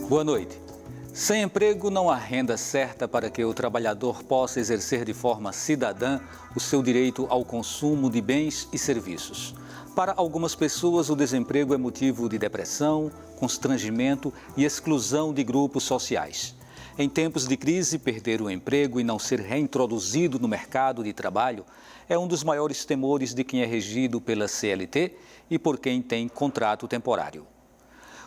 Boa noite. Sem emprego, não há renda certa para que o trabalhador possa exercer de forma cidadã o seu direito ao consumo de bens e serviços. Para algumas pessoas, o desemprego é motivo de depressão, constrangimento e exclusão de grupos sociais. Em tempos de crise, perder o emprego e não ser reintroduzido no mercado de trabalho é um dos maiores temores de quem é regido pela CLT e por quem tem contrato temporário.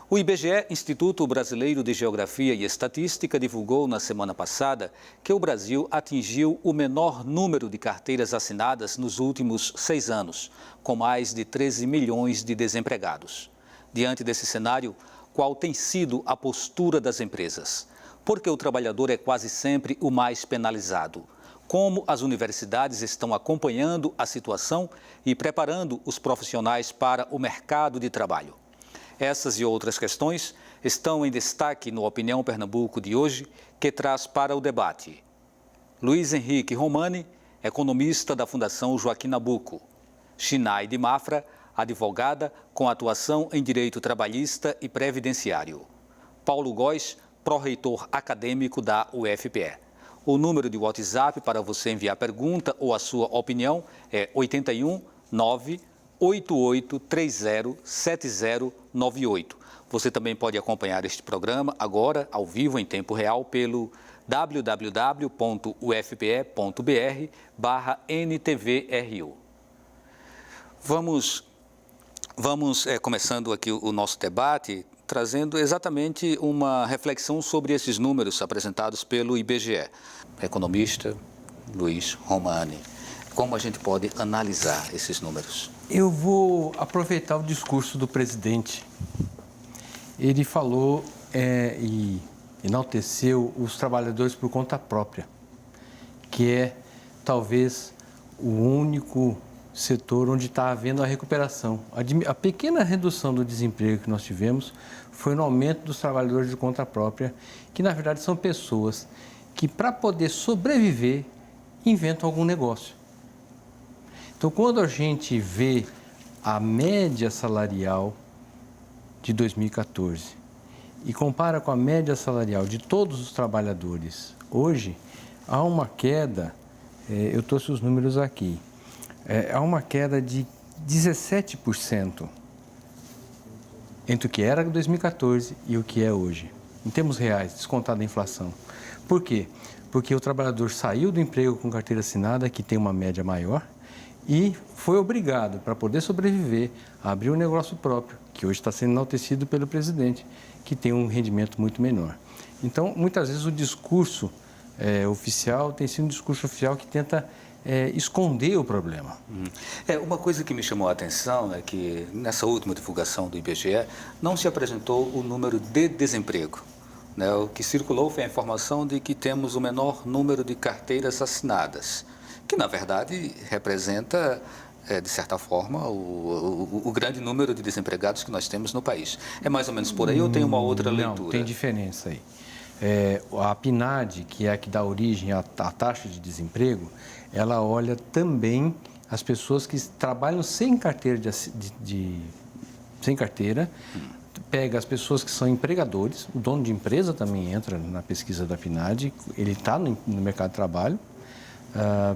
O IBGE, Instituto Brasileiro de Geografia e Estatística, divulgou na semana passada que o Brasil atingiu o menor número de carteiras assinadas nos últimos 6 anos, com mais de 13 milhões de desempregados. Diante desse cenário, qual tem sido a postura das empresas? Porque o trabalhador é quase sempre o mais penalizado. Como as universidades estão acompanhando a situação e preparando os profissionais para o mercado de trabalho? Essas e outras questões estão em destaque no Opinião Pernambuco de hoje, que traz para o debate Luiz Henrique Romani, economista da Fundação Joaquim Nabuco; Shinaide Mafra, advogada com atuação em direito trabalhista e previdenciário; Paulo Góes, pró-reitor acadêmico da UFPE. O número de WhatsApp para você enviar pergunta ou a sua opinião é 81 988307098. Você também pode acompanhar este programa agora, ao vivo, em tempo real, pelo www.ufpe.br/NTVRU. Vamos começando aqui o nosso debate, trazendo exatamente uma reflexão sobre esses números apresentados pelo IBGE. Economista Luiz Romani, como a gente pode analisar esses números? Eu vou aproveitar o discurso do presidente. Ele falou e enalteceu os trabalhadores por conta própria, que é talvez o único setor onde está havendo a recuperação. A pequena redução do desemprego que nós tivemos foi no aumento dos trabalhadores de conta própria, que na verdade são pessoas que, para poder sobreviver, inventam algum negócio. Então, quando a gente vê a média salarial de 2014 e compara com a média salarial de todos os trabalhadores, hoje há uma queda, eu trouxe os números aqui, há uma queda de 17% entre o que era em 2014 e o que é hoje, em termos reais, descontada a inflação. Por quê? Porque o trabalhador saiu do emprego com carteira assinada, que tem uma média maior, e foi obrigado, para poder sobreviver, a abrir um negócio próprio, que hoje está sendo enaltecido pelo presidente, que tem um rendimento muito menor. Então, muitas vezes o discurso oficial tem sido um discurso oficial que tenta esconder o problema. Uma coisa que me chamou a atenção é que nessa última divulgação do IBGE não se apresentou o número de desemprego. Né? O que circulou foi a informação de que temos o menor número de carteiras assinadas, que na verdade representa, de certa forma, o grande número de desempregados que nós temos no país. É mais ou menos por aí ou tem uma outra leitura? Não, tem diferença aí. A PNAD, que é a que dá origem à taxa de desemprego, ela olha também as pessoas que trabalham sem carteira, sem carteira, pega as pessoas que são empregadores, o dono de empresa também entra na pesquisa da PNAD, ele está no mercado de trabalho,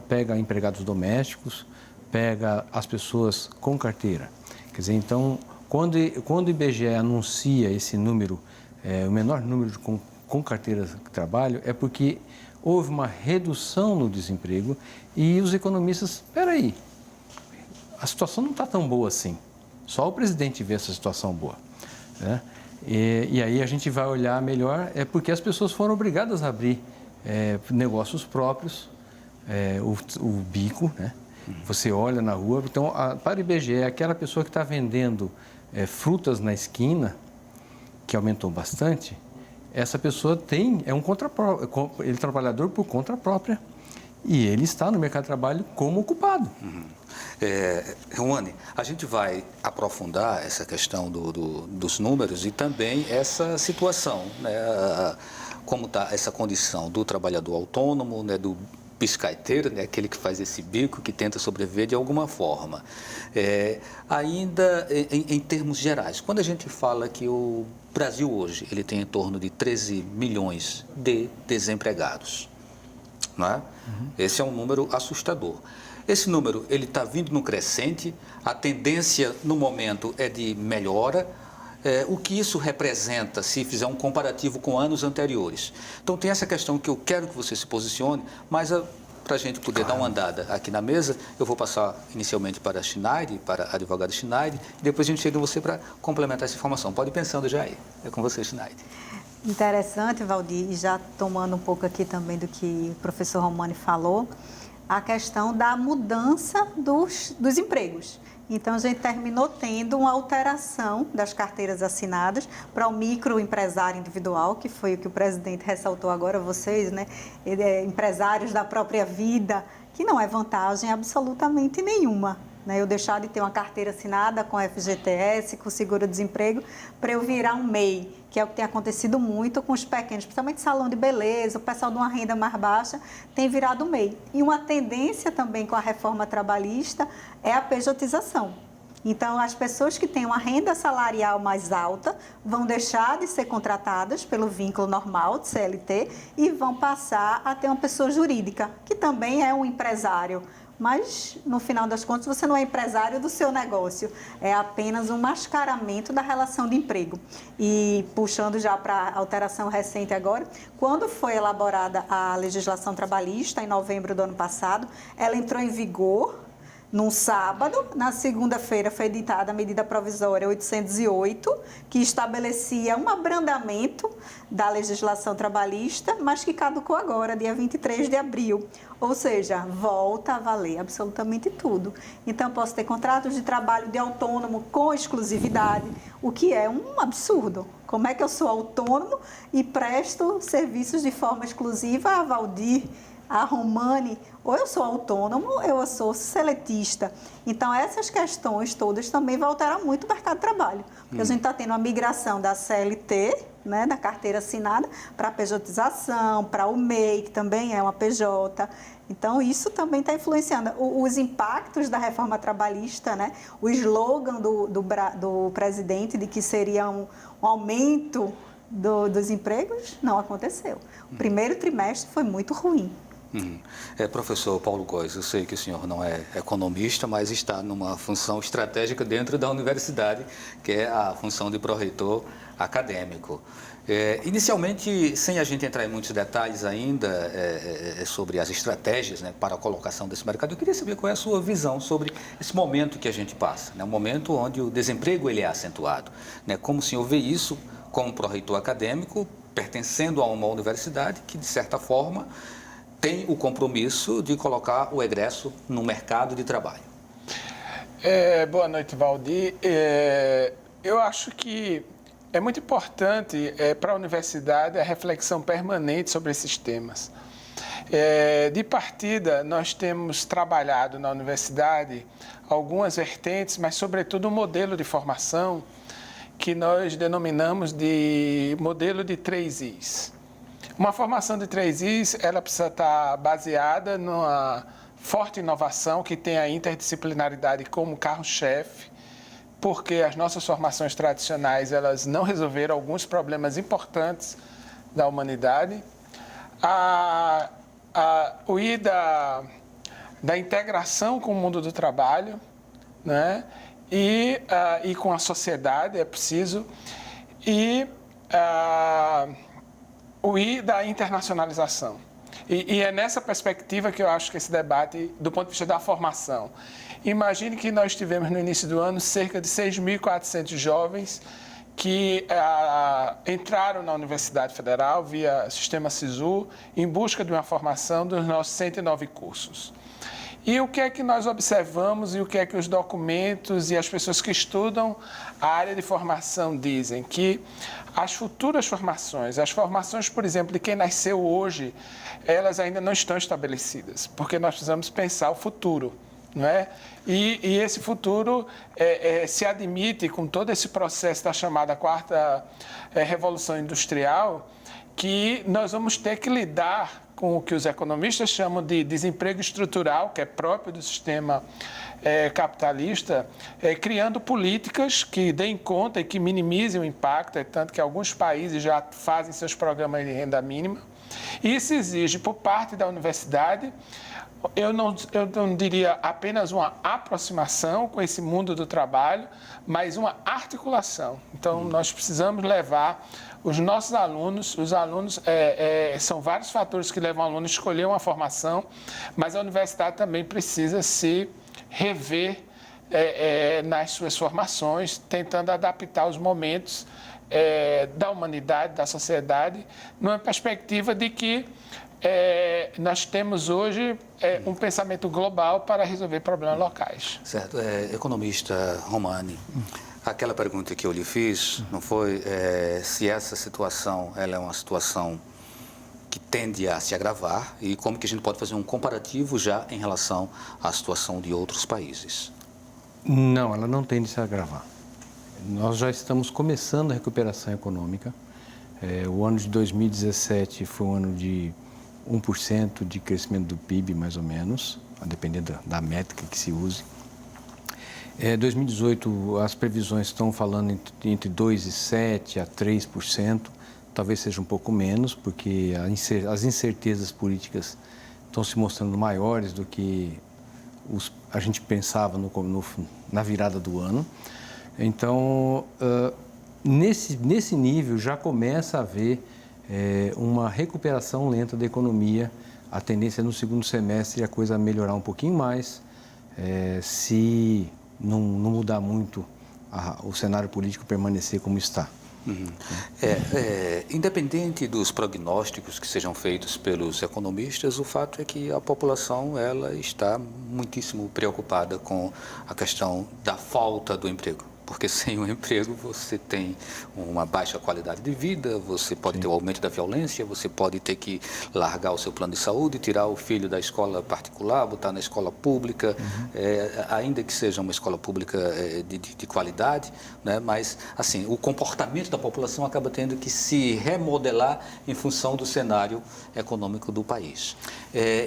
pega empregados domésticos, pega as pessoas com carteira. Quer dizer, então, quando o IBGE anuncia esse número, o menor número com carteira de trabalho, é porque houve uma redução no desemprego e os economistas, espera aí, a situação não está tão boa assim. Só o presidente vê essa situação boa. Né? E aí a gente vai olhar melhor, porque as pessoas foram obrigadas a abrir negócios próprios, o bico, né? Você olha na rua, então, para o IBGE, aquela pessoa que está vendendo frutas na esquina, que aumentou bastante, essa pessoa ele é trabalhador por conta própria e ele está no mercado de trabalho como ocupado. Romani, a gente vai aprofundar essa questão dos números e também essa situação, né? Como está essa condição do trabalhador autônomo, né? biscaiteiro, né, aquele que faz esse bico, que tenta sobreviver de alguma forma. Ainda em termos gerais, quando a gente fala que o Brasil hoje ele tem em torno de 13 milhões de desempregados, não é? Esse é um número assustador. Esse número ele está vindo no crescente, a tendência no momento é de melhora. O que isso representa se fizer um comparativo com anos anteriores? Então tem essa questão que eu quero que você se posicione, mas para a gente poder dar uma andada aqui na mesa, eu vou passar inicialmente para a Schneide, para a advogada Schneide, e depois a gente chega em você para complementar essa informação. Pode ir pensando já aí. É com você, Schneide. Interessante, Valdir, e já tomando um pouco aqui também do que o professor Romani falou, a questão da mudança dos empregos. Então, a gente terminou tendo uma alteração das carteiras assinadas para o microempresário individual, que foi o que o presidente ressaltou agora, vocês, né? Empresários da própria vida, que não é vantagem absolutamente nenhuma, né? Eu deixar de ter uma carteira assinada com FGTS, com seguro-desemprego, para eu virar um MEI, que é o que tem acontecido muito com os pequenos, principalmente salão de beleza, o pessoal de uma renda mais baixa tem virado MEI. E uma tendência também com a reforma trabalhista é a pejotização. Então, as pessoas que têm uma renda salarial mais alta vão deixar de ser contratadas pelo vínculo normal de CLT e vão passar a ter uma pessoa jurídica, que também é um empresário. Mas, no final das contas, você não é empresário do seu negócio, é apenas um mascaramento da relação de emprego. E, puxando já para a alteração recente agora, quando foi elaborada a legislação trabalhista, em novembro do ano passado, ela entrou em vigor num sábado. Na segunda-feira foi editada a medida provisória 808, que estabelecia um abrandamento da legislação trabalhista, mas que caducou agora, dia 23 de abril. Ou seja, volta a valer absolutamente tudo. Então, posso ter contratos de trabalho de autônomo com exclusividade, o que é um absurdo. Como é que eu sou autônomo e presto serviços de forma exclusiva a Valdir, a Romani? Ou eu sou autônomo, ou eu sou seletista. Então, essas questões todas também vão alterar muito o mercado de trabalho. Porque a gente está tendo a migração da CLT, né, da carteira assinada, para a pejotização, para o MEI, que também é uma PJ. Então, isso também está influenciando. Os impactos da reforma trabalhista, né, o slogan do presidente de que seria um aumento dos empregos, não aconteceu. O primeiro trimestre foi muito ruim. Professor Paulo Góes, eu sei que o senhor não é economista, mas está numa função estratégica dentro da universidade, que é a função de pró-reitor acadêmico. Inicialmente, sem a gente entrar em muitos detalhes ainda sobre as estratégias, né, para a colocação desse mercado, eu queria saber qual é a sua visão sobre esse momento que a gente passa, né, um momento onde o desemprego ele é acentuado. Né, como o senhor vê isso como pró-reitor acadêmico, pertencendo a uma universidade que, de certa forma, tem o compromisso de colocar o egresso no mercado de trabalho? Boa noite, Valdir. Eu acho que é muito importante para a universidade a reflexão permanente sobre esses temas. De partida, nós temos trabalhado na universidade algumas vertentes, mas, sobretudo, um modelo de formação que nós denominamos de modelo de 3 Is. Uma formação de 3 Is, ela precisa estar baseada numa forte inovação que tem a interdisciplinaridade como carro-chefe, porque as nossas formações tradicionais, elas não resolveram alguns problemas importantes da humanidade. O I da integração com o mundo do trabalho, né? E com a sociedade, é preciso. O I da internacionalização. E é nessa perspectiva que eu acho que esse debate, do ponto de vista da formação. Imagine que nós tivemos no início do ano cerca de 6.400 jovens que entraram na Universidade Federal via sistema SISU em busca de uma formação dos nossos 109 cursos. E o que é que nós observamos e o que é que os documentos e as pessoas que estudam a área de formação dizem? Que as futuras formações, as formações, por exemplo, de quem nasceu hoje, elas ainda não estão estabelecidas, porque nós precisamos pensar o futuro, não é? E esse futuro se admite com todo esse processo da chamada quarta revolução industrial, que nós vamos ter que lidar com o que os economistas chamam de desemprego estrutural, que é próprio do sistema capitalista, criando políticas que deem conta e que minimizem o impacto, tanto que alguns países já fazem seus programas de renda mínima. Isso exige, por parte da universidade, eu não diria apenas uma aproximação com esse mundo do trabalho, mas uma articulação. Então, nós precisamos levar os nossos alunos, são vários fatores que levam o aluno a escolher uma formação, mas a universidade também precisa se rever nas suas formações, tentando adaptar os momentos da humanidade, da sociedade, numa perspectiva de que nós temos hoje um pensamento global para resolver problemas locais. Certo. Economista Romani, aquela pergunta que eu lhe fiz, não foi se essa situação ela é uma situação que tende a se agravar e como que a gente pode fazer um comparativo já em relação à situação de outros países? Não, ela não tende a se agravar. Nós já estamos começando a recuperação econômica. O ano de 2017 foi um ano de 1% de crescimento do PIB, mais ou menos, a depender da métrica que se use. 2018, as previsões estão falando entre 2,7% a 3%, talvez seja um pouco menos, porque as incertezas políticas estão se mostrando maiores do que a gente pensava na virada do ano. Então, nesse nível já começa a haver uma recuperação lenta da economia. A tendência é no segundo semestre a coisa melhorar um pouquinho mais, se não mudar muito o cenário político permanecer como está. Uhum. Independente dos prognósticos que sejam feitos pelos economistas, o fato é que a população ela está muitíssimo preocupada com a questão da falta do emprego. Porque sem o emprego você tem uma baixa qualidade de vida, você pode ter o aumento da violência, você pode ter que largar o seu plano de saúde, tirar o filho da escola particular, botar na escola pública, ainda que seja uma escola pública de qualidade, né? Mas assim, o comportamento da população acaba tendo que se remodelar em função do cenário econômico do país.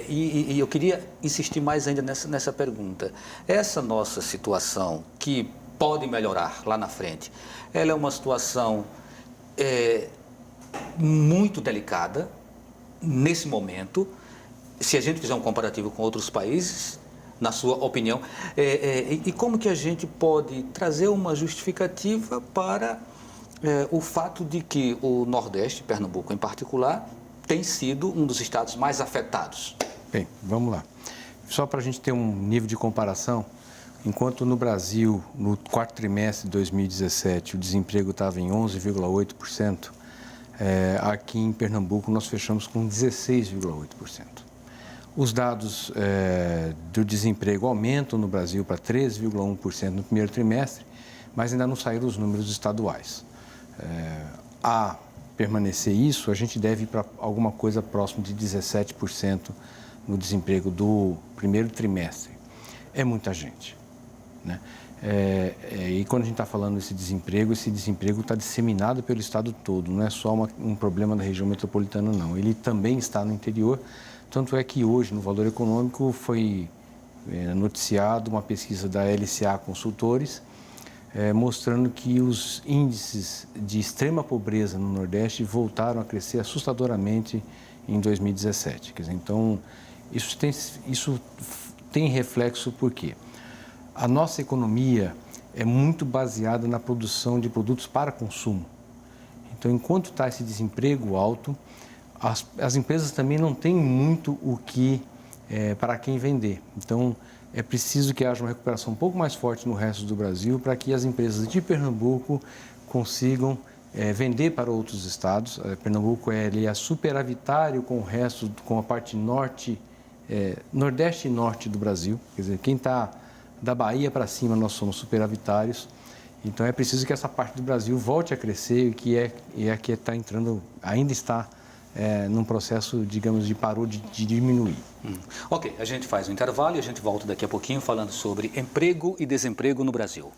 E eu queria insistir mais ainda nessa pergunta. Essa nossa situação que pode melhorar lá na frente, ela é uma situação muito delicada nesse momento, se a gente fizer um comparativo com outros países, na sua opinião, e como que a gente pode trazer uma justificativa para o fato de que o Nordeste, Pernambuco em particular, tem sido um dos estados mais afetados? Bem, vamos lá. Só para a gente ter um nível de comparação, enquanto no Brasil, no quarto trimestre de 2017, o desemprego estava em 11,8%, aqui em Pernambuco nós fechamos com 16,8%. Os dados do desemprego aumentam no Brasil para 13,1% no primeiro trimestre, mas ainda não saíram os números estaduais. A permanecer isso, a gente deve ir para alguma coisa próximo de 17% no desemprego do primeiro trimestre. É muita gente. Né? E quando a gente está falando desse desemprego está disseminado pelo estado todo, não é só um problema da região metropolitana, não. Ele também está no interior, tanto é que hoje, no Valor Econômico, foi noticiado uma pesquisa da LCA Consultores, mostrando que os índices de extrema pobreza no Nordeste voltaram a crescer assustadoramente em 2017. Quer dizer, então, isso tem reflexo por quê? A nossa economia é muito baseada na produção de produtos para consumo. Então, enquanto está esse desemprego alto, as empresas também não têm muito o que para quem vender. Então, é preciso que haja uma recuperação um pouco mais forte no resto do Brasil para que as empresas de Pernambuco consigam vender para outros estados. Pernambuco é superavitário com o resto, com a parte norte, nordeste e norte do Brasil. Quer dizer, quem está da Bahia para cima, nós somos superavitários. Então, é preciso que essa parte do Brasil volte a crescer e que a que está entrando, ainda está num processo, digamos, parou de diminuir. Ok, a gente faz um intervalo e a gente volta daqui a pouquinho falando sobre emprego e desemprego no Brasil.